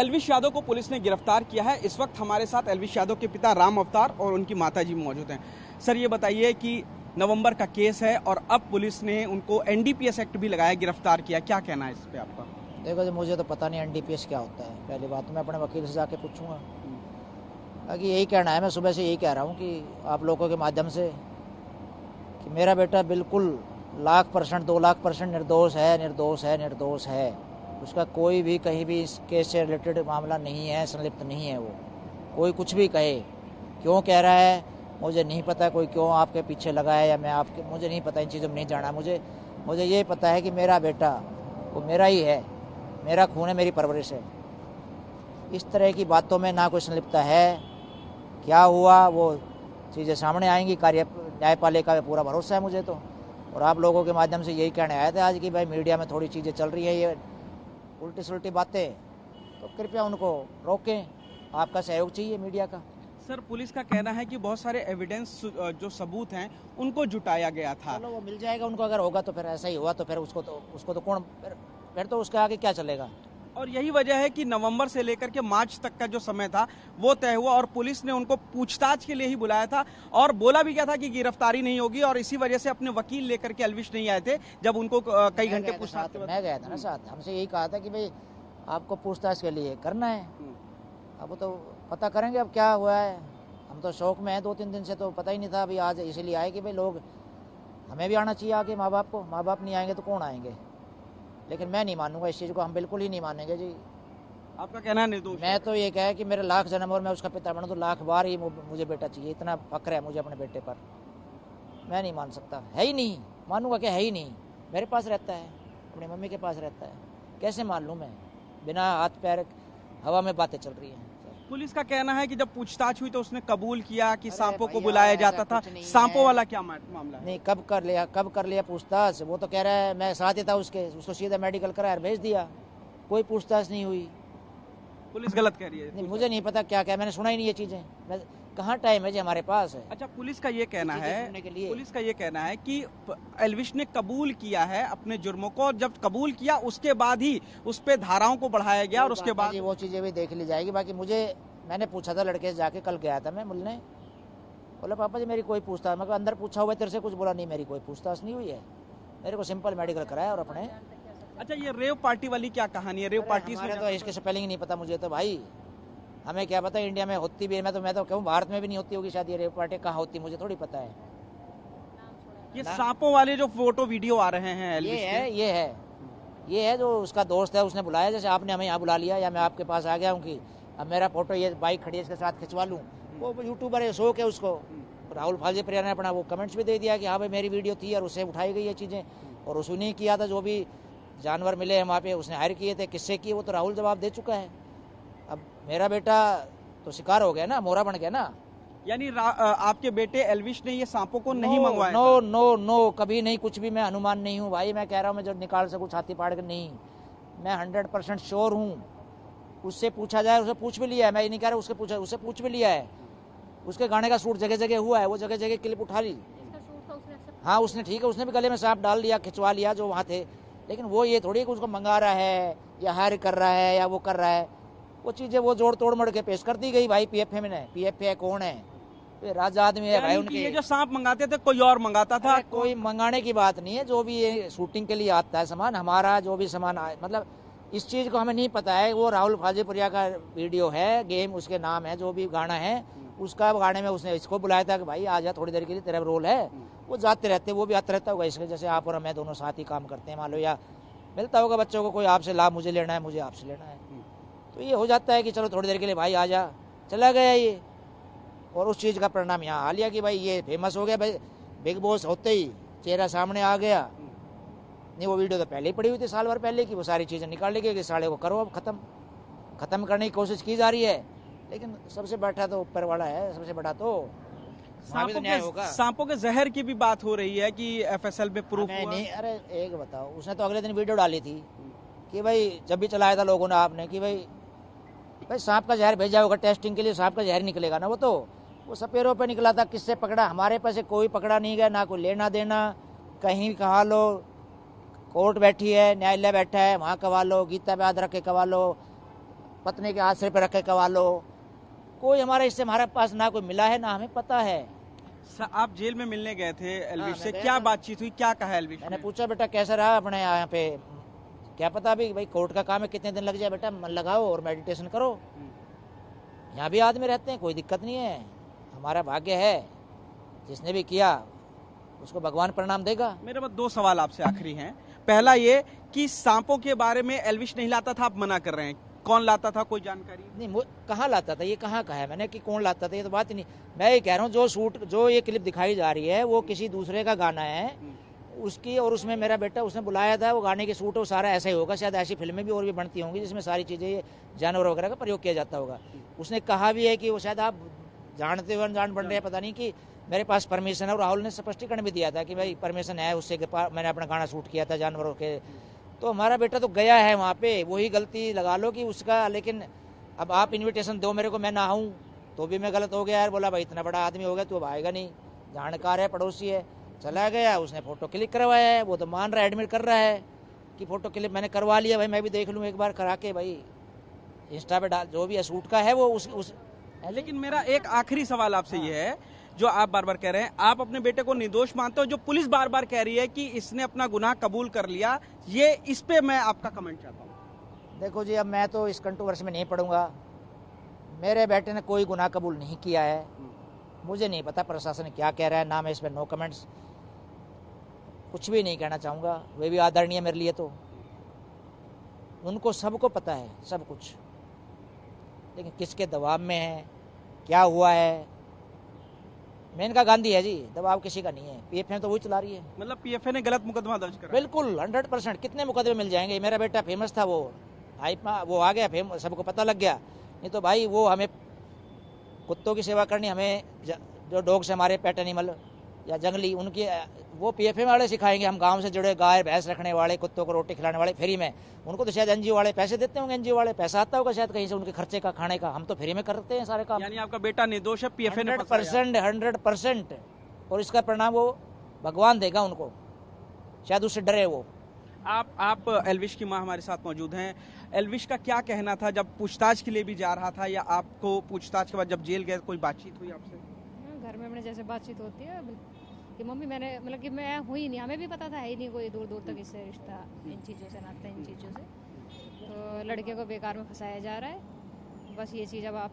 एल्विश यादव को पुलिस ने गिरफ्तार किया है। इस वक्त हमारे साथ एल्विश यादव के पिता राम अवतार और उनकी माताजी मौजूद हैं। सर, ये बताइए कि नवंबर का केस है और अब पुलिस ने उनको एनडीपीएस एक्ट भी लगाया, गिरफ्तार किया, क्या कहना है इस पे आपका? देखो जी, मुझे तो पता नहीं एनडीपीएस क्या होता है। पहली बात तो मैं अपने वकील से जाके पूछूंगा। बाकी यही कहना है, मैं सुबह से यही कह रहा हूँ कि आप लोगों के माध्यम से कि मेरा बेटा बिल्कुल 1,00,000% 2,00,000% निर्दोष है, निर्दोष है, निर्दोष है। उसका कोई भी कहीं भी इस केस से रिलेटेड मामला नहीं है, संलिप्त नहीं है। वो कोई कुछ भी कहे, क्यों कह रहा है मुझे नहीं पता, कोई क्यों आपके पीछे लगा है या मैं आपके, मुझे नहीं पता, इन चीज़ों में नहीं जाना। मुझे ये पता है कि मेरा बेटा वो मेरा ही है, मेरा खून है, मेरी परवरिश है। इस तरह की बातों में ना कोई संलिप्तता है। क्या हुआ वो चीज़ें सामने आएंगी। न्यायपालिका पे पूरा भरोसा है मुझे तो। और आप लोगों के माध्यम से यही कहने आया था आज कि भाई मीडिया में थोड़ी चीज़ें चल रही हैं, ये उल्टी सुल्टी बातें, तो कृपया उनको रोकें। आपका सहयोग चाहिए मीडिया का। सर, पुलिस का कहना है कि बहुत सारे एविडेंस जो सबूत हैं उनको जुटाया गया था। चलो वो मिल जाएगा उनको, अगर होगा तो फिर ऐसा ही हुआ तो फिर उसको तो कौन, फिर तो उसके आगे क्या चलेगा। और यही वजह है कि नवंबर से लेकर के मार्च तक का जो समय था वो तय हुआ और पुलिस ने उनको पूछताछ के लिए ही बुलाया था और बोला भी क्या था कि गिरफ्तारी नहीं होगी। और इसी वजह से अपने वकील लेकर के एल्विश नहीं आए थे जब उनको कई घंटे पूछताछ। मैं गया था ना साथ, हमसे यही कहा था कि भाई आपको पूछताछ के लिए करना है। अब तो पता करेंगे अब क्या हुआ है। हम तो शौक में हैं, 2-3 दिन से तो पता ही नहीं था। अभी आज इसीलिए आए कि भाई लोग, हमें भी आना चाहिए आगे माँ बाप को। माँ बाप नहीं आएंगे तो कौन आएंगे। लेकिन मैं नहीं मानूंगा इस चीज़ को, हम बिल्कुल ही नहीं मानेंगे जी। आपका कहना है निर्दोष? मैं तो ये कहा कि मेरे 1,00,000 जन्म और मैं उसका पिता बनूं तो 1,00,000 बार ही मुझे बेटा चाहिए। इतना फक्र है मुझे अपने बेटे पर, मैं नहीं मान सकता। है ही नहीं, मानूंगा क्या, है ही नहीं। मेरे पास रहता है, अपनी मम्मी के पास रहता है, कैसे मान लूँ मैं? बिना हाथ पैर हवा में बातें चल रही हैं। पुलिस का कहना है कि जब पूछताछ हुई तो उसने कबूल किया कि सांपों को बुलाया जाता था। सांपों वाला क्या मामला है? नहीं, कब कर लिया पूछताछ? वो तो कह रहा है मैं साथ ही था उसको सीधा मेडिकल कराया भेज दिया, कोई पूछताछ नहीं हुई। पुलिस गलत कह रही है? नहीं, मुझे नहीं पता क्या मैंने सुना ही नहीं ये चीजें। मैं कहाँ टाइम है जी हमारे पास है। अच्छा, पुलिस का ये कहना है कि एल्विश ने कबूल किया है अपने जुर्मों को और जब कबूल किया उसके बाद ही उस पे धाराओं को बढ़ाया गया और उसके बाद वो चीजें भी देख ली जाएगी। बाकी मैंने पूछा था लड़के से जाके, कल गया था मैं मिलने, बोला पापा जी मेरी कोई पूछताछ, मैं अंदर पूछा हुआ तेरे से कुछ बोला नहीं, मेरी कोई पूछताछ नहीं हुई है, मेरे को सिंपल मेडिकल कराया और अपने। अच्छा, ये रेव पार्टी वाली क्या कहानी है? रेव पार्टी तो इसके स्पेलिंग नहीं पता मुझे तो भाई, हमें क्या पता इंडिया में होती भी है। मैं तो कहूँ भारत में भी नहीं होती होगी शायद ये रेव पार्टी, कहाँ होती मुझे थोड़ी पता है। ये सांपों वाले जो फोटो वीडियो आ रहे हैं, ये है जो उसका दोस्त है, उसने बुलाया। जैसे आपने हमें यहाँ बुला लिया या मैं आपके पास आ गया हूँ कि अब मेरा फोटो ये बाइक खड़ी है इसके साथ खिंचवा लूँ। वो यूट्यूबर है, शौक है उसको। राहुल फालजे प्रिया ने अपना वो कमेंट्स भी दे दिया कि हाँ भाई मेरी वीडियो थी और उससे उठाई गई ये चीज़ें, और उसने ही किया था। जो भी जानवर मिले हैं वहाँ पे उसने हायर किए थे, किससे किए वो तो राहुल जवाब दे चुका है। अब मेरा बेटा तो शिकार हो गया ना, मोरा बन गया ना। यानी आपके बेटे एल्विश ने ये सांपों को नहीं मंगवाया? नो, कभी नहीं, कुछ भी। मैं अनुमान नहीं हूँ भाई, मैं कह रहा हूँ मैं जो निकाल सकूँ छाती फाड़ कर नहीं, मैं 100% श्योर हूँ। उससे पूछा जाए, उसे पूछ भी लिया है, मैं ये नहीं कह रहा उससे पूछ भी लिया है। उसके गाने का शूट जगह जगह हुआ है, वो जगह जगह क्लिप उठा ली। हाँ उसने, ठीक है, उसने भी गले में सांप डाल लिया, खिंचवा लिया जो वहाँ थे। लेकिन वो ये थोड़ी कि उसको मंगा रहा है या हायर कर रहा है या वो कर रहा है। वो चीज़ें वो जोड़ तोड़ मड़ के पेश कर दी गई भाई पीएफए में। पीएफए कौन है? राजा आदमी है भाई। उनके ये जो सांप मंगाते थे कोई और मंगाता था? कोई मंगाने की बात नहीं है। जो भी ये शूटिंग के लिए आता है सामान, हमारा जो भी सामान मतलब इस चीज़ को हमें नहीं पता है। वो राहुल फालजेपुरिया का वीडियो है, गेम उसके नाम है, जो भी गाना है उसका गाने में उसने इसको बुलाया था कि भाई आ जा थोड़ी देर के लिए, तेरा रोल है। वो जाते रहते, वो भी आता रहता होगा इसके, जैसे आप और मैं दोनों साथ ही काम करते हैं मान लो, या मिलता होगा बच्चों को, कोई आपसे लाभ मुझे लेना है, मुझे आपसे लेना है, तो ये हो जाता है कि चलो थोड़ी देर के लिए भाई आ जा, चला गया ये। और उस चीज़ का परिणाम यहाँ आ लिया कि भाई ये फेमस हो गया। भाई बिग बॉस होते ही चेहरा सामने आ गया। नहीं, वो वीडियो तो पहले ही पड़ी हुई थी, साल भर पहले की। वो सारी चीज़ें निकाल ली गई कि साले को करो अब ख़त्म करने की कोशिश की जा रही है। लेकिन सबसे बैठा तो ऊपर वाला है, सबसे बड़ा तो सांपों के जहर की भी बात हो रही है कि एफएसएल में प्रूफ हुआ। नहीं, अरे एक बताओ, उसने तो अगले दिन वीडियो डाली थी कि भाई जब भी चलाया था लोगों ने आपने कि भाई सांप का जहर भेजा होगा टेस्टिंग के लिए, सांप का जहर निकलेगा ना। वो सपेरों पे निकला था, किससे पकड़ा? हमारे पास से कोई पकड़ा नहीं गया, ना कोई लेना देना। कहीं कहा लो, कोर्ट बैठी है, न्यायालय बैठा है, वहाँ कवा लो, गीता पे हाथ रख के कवा लो, पत्नी के हाथ सिर पे रख के कवा लो। कोई हमारे इससे हमारे पास ना कोई मिला है ना हमें पता है। आप जेल में मिलने गए थे एल्विश से, मैं क्या गया बातचीत हुई, क्या कहा एल्विश मैंने ने? पूछा बेटा कैसा रहा अपने यहाँ पे, क्या पता भी भाई कोर्ट का काम है, कितने दिन लग जाए बेटा, मन लगाओ और मेडिटेशन करो। यहाँ भी आदमी रहते हैं, कोई दिक्कत नहीं है, हमारा भाग्य है, जिसने भी किया उसको भगवान प्रणाम देगा। मेरे पास 2 सवाल आपसे आखिरी हैं। पहला ये कि सांपों के बारे में एल्विश नहीं लाता था, आप मना कर रहे हैं, कौन लाता था, कोई जानकारी? नहीं, कहाँ लाता था, ये कहाँ कहा है मैंने कि कौन लाता था, ये तो बात ही नहीं। मैं ये कह रहा हूँ जो ये क्लिप दिखाई जा रही है वो किसी दूसरे का गाना है उसकी, और उसमें मेरा बेटा उसने बुलाया था, वो गाने की शूट वो सारा ऐसा ही होगा। शायद ऐसी फिल्में भी और भी बनती होंगी जिसमें सारी चीज़ें जानवर वगैरह का प्रयोग किया जाता होगा। उसने कहा भी है कि वो शायद आप जानते हुए अनजान बन रहे हैं, पता नहीं, कि मेरे पास परमिशन है, और राहुल ने स्पष्टीकरण भी दिया था कि भाई परमिशन है उससे, मैंने अपना गाना शूट किया था जानवरों के। तो हमारा बेटा तो गया है वहाँ पे, वही गलती लगा लो कि उसका, लेकिन अब आप इनविटेशन दो मेरे को, मैं ना आऊँ तो भी मैं गलत हो गया यार। बोला भाई इतना बड़ा आदमी हो गया तू अब आएगा नहीं, जानकार है, पड़ोसी है, चला गया। उसने फोटो क्लिक करवाया है, वो तो मान रहा है, एडमिट कर रहा है कि फोटो क्लिक मैंने करवा लिया। भाई मैं भी देख लूँ एक बार करा के, भाई इंस्टा पे डाल, जो भी है शूट का है वो उस लेकिन मेरा एक आखिरी सवाल आपसे ये है, जो आप बार बार कह रहे हैं, आप अपने बेटे को निर्दोष मानते हो, जो पुलिस बार बार कह रही है कि इसने अपना गुनाह कबूल कर लिया, ये इस पे मैं आपका कमेंट चाहता हूँ। देखो जी, अब मैं तो इस कंट्रोवर्सी में नहीं पढ़ूंगा। मेरे बेटे ने कोई गुनाह कबूल नहीं किया है, मुझे नहीं पता प्रशासन क्या कह रहा है, ना मैं इस पर नो कमेंट्स, कुछ भी नहीं कहना चाहूँगा। वे भी आदरणीय मेरे लिए, तो उनको सबको पता है सब कुछ, लेकिन किसके दबाव में है, क्या हुआ है। मेन का गांधी है जी, दबाव किसी का नहीं है। पीएफए तो वही चला रही है। मतलब पीएफए ने गलत मुकदमा दर्ज करा? बिल्कुल 100%। कितने मुकदमे मिल जाएंगे। मेरा बेटा फेमस था, वो वो आ गया फेमस, सबको पता लग गया। नहीं तो भाई वो हमें कुत्तों की सेवा करनी, हमें जो डॉग्स हमारे पेट एनिमल या जंगली, उनकी वो पीएफए वाले सिखाएंगे। हम गांव से जुड़े, गाय भैंस रखने वाले, कुत्तों को रोटी खिलाने वाले फ्री में, उनको तो शायद एनजीओ वाले पैसे देते होंगे, एनजीओ वाले पैसा आता होगा शायद कहीं से उनके खर्चे का, खाने का। हम तो फ्री में करते हैं सारे काम। यानी आपका बेटा निर्दोष है, पीएफए ने 100%। और इसका परिणाम वो भगवान देगा उनको, शायद उससे डरे वो। आप एल्विश की मां हमारे साथ मौजूद हैं। एल्विश का क्या कहना था जब पूछताछ के लिए भी जा रहा था, या आपको पूछताछ के बाद जब जेल गए कोई बातचीत हुई आपसे? घर में अपने जैसे बातचीत होती है कि मम्मी मैंने, मतलब कि मैं हुई नहीं, हमें भी पता था है ही नहीं कोई दूर दूर तक इससे रिश्ता, इन चीज़ों से नाता, इन चीज़ों से। तो लड़के को बेकार में फंसाया जा रहा है। बस ये चीज़ अब आप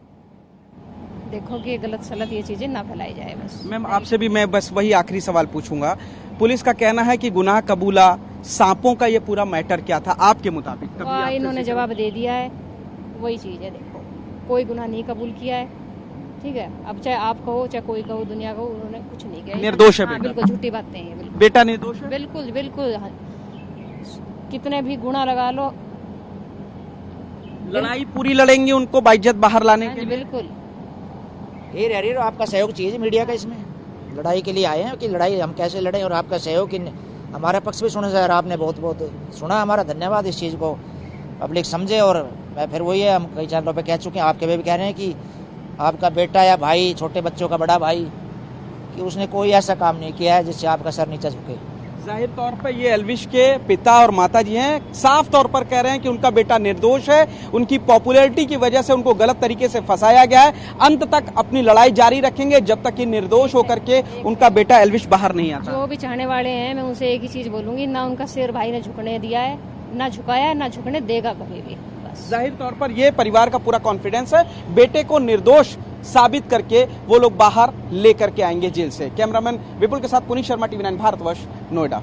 देखो कि गलत सलत ये चीज़ें ना फैलाई जाए बस। मैम आपसे भी मैं बस वही आखिरी सवाल पूछूंगा। पुलिस का कहना है कि गुनाह कबूला, सांपों का ये पूरा मैटर क्या था आपके मुताबिक? इन्होंने जवाब दे दिया है, वही चीज़ है। देखो, कोई गुनाह नहीं कबूल किया है, ठीक है। अब चाहे आप कहो चाहे कोई कहो, दुनिया कहो, उन्होंने कुछ नहीं किया। निर्दोष है बेटा? बिल्कुल झूठी बातें हैं, बिल्कुल बेटा निर्दोष है? बिल्कुल बिल्कुल। कितने भी गुनाह लगा लो, लड़ाई पूरी लड़ेंगे उनको बाइज्जत बाहर लाने के लिए? बिल्कुल। ये रह रही है आपका सहयोग चाहिए मीडिया का, इसमें लड़ाई के लिए आए हैं कि लड़ाई हम कैसे लड़ें, और आपका सहयोग कि हमारा पक्ष भी सुने सर, आपने बहुत बहुत सुना, हमारा धन्यवाद। इस चीज़ को पब्लिक समझे। और मैं फिर वही है, हम कई चैनलों पे कह चुके हैं, आपके भी कह रहे हैं कि आपका बेटा या भाई, छोटे बच्चों का बड़ा भाई, कि उसने कोई ऐसा काम नहीं किया है जिससे आपका सर नीचा झुके। जाहिर तौर पर ये एल्विश के पिता और माता जी हैं, साफ तौर पर कह रहे हैं कि उनका बेटा निर्दोष है, उनकी पॉपुलैरिटी की वजह से उनको गलत तरीके से फंसाया गया है। अंत तक अपनी लड़ाई जारी रखेंगे जब तक कि निर्दोष होकर के उनका बेटा एल्विश बाहर नहीं आता। जो भी चाहने वाले हैं, मैं उनसे एक ही चीज बोलूंगी, ना उनका सिर भाई ने झुकने दिया है, ना झुकाया है, ना झुकने देगा कभी भी। जाहिर तौर पर ये परिवार का पूरा कॉन्फिडेंस है, बेटे को निर्दोष साबित करके वो लोग बाहर लेकर के आएंगे जेल से। कैमरामैन विपुल के साथ पुनीत शर्मा, TV9 भारतवर्ष, नोएडा।